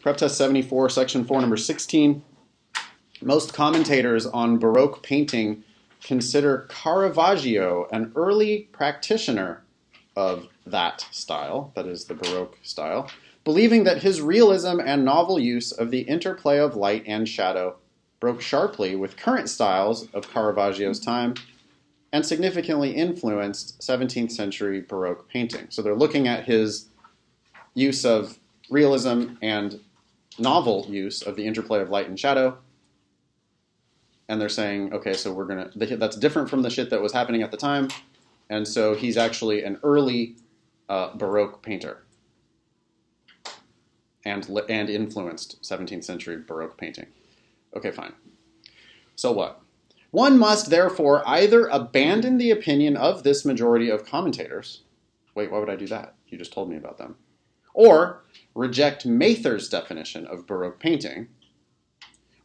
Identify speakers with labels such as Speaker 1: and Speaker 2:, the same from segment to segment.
Speaker 1: Prep Test 74, Section 4, number 16. Most commentators on Baroque painting consider Caravaggio an early practitioner of that style, that is the Baroque style, believing that his realism and novel use of the interplay of light and shadow broke sharply with current styles of Caravaggio's time and significantly influenced 17th century Baroque painting. So they're looking at his use of realism and novel use of the interplay of light and shadow, and they're saying, okay, so that's different from the shit that was happening at the time, and so he's actually an early Baroque painter and influenced 17th century Baroque painting. Okay, fine. So what? One must therefore either abandon the opinion of this majority of commentators. Wait, why would I do that? You just told me about them. Or reject Mather's definition of Baroque painting,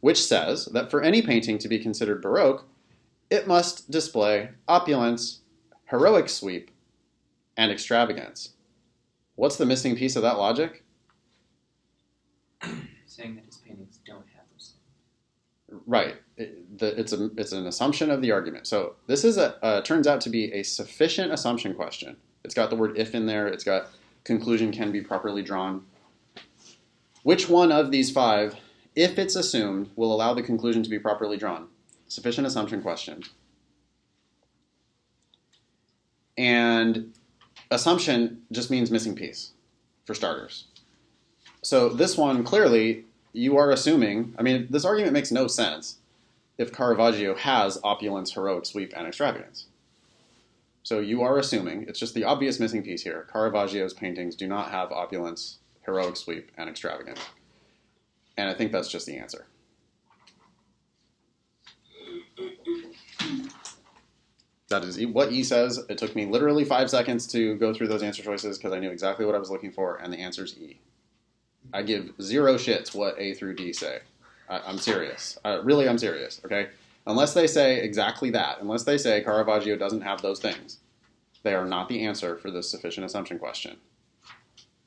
Speaker 1: which says that for any painting to be considered Baroque, it must display opulence, heroic sweep, and extravagance. What's the missing piece of that logic?
Speaker 2: Saying that his paintings don't have those things.
Speaker 1: Right. It's an assumption of the argument. So this is turns out to be a sufficient assumption question. It's got the word if in there. It's got conclusion can be properly drawn. Which one of these five, if it's assumed, will allow the conclusion to be properly drawn? Sufficient assumption question. And assumption just means missing piece, for starters. So this one, clearly, you are assuming, I mean, this argument makes no sense if Caravaggio has opulence, heroic sweep, and extravagance. So you are assuming, it's just the obvious missing piece here, Caravaggio's paintings do not have opulence, heroic sweep, and extravagance. And I think that's just the answer. That is what E says. It took me literally 5 seconds to go through those answer choices because I knew exactly what I was looking for, and the answer's E. I give zero shits what A through D say. I'm serious. Really, I'm serious, okay? Unless they say exactly that, unless they say Caravaggio doesn't have those things, they are not the answer for this sufficient assumption question.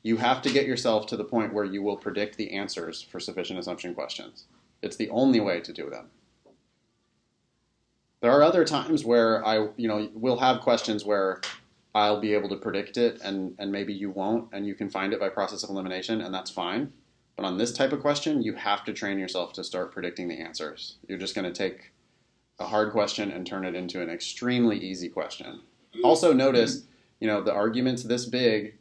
Speaker 1: You have to get yourself to the point where you will predict the answers for sufficient assumption questions. It's the only way to do them. There are other times where we'll have questions where I'll be able to predict it and maybe you won't, and you can find it by process of elimination, and that's fine. But on this type of question, you have to train yourself to start predicting the answers. You're just going to take a hard question and turn it into an extremely easy question. Also notice, the argument's this big,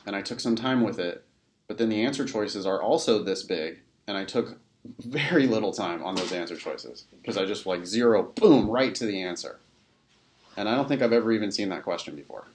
Speaker 1: and I took some time with it, but then the answer choices are also this big, and I took very little time on those answer choices because I just zero, boom, right to the answer. And I don't think I've ever even seen that question before.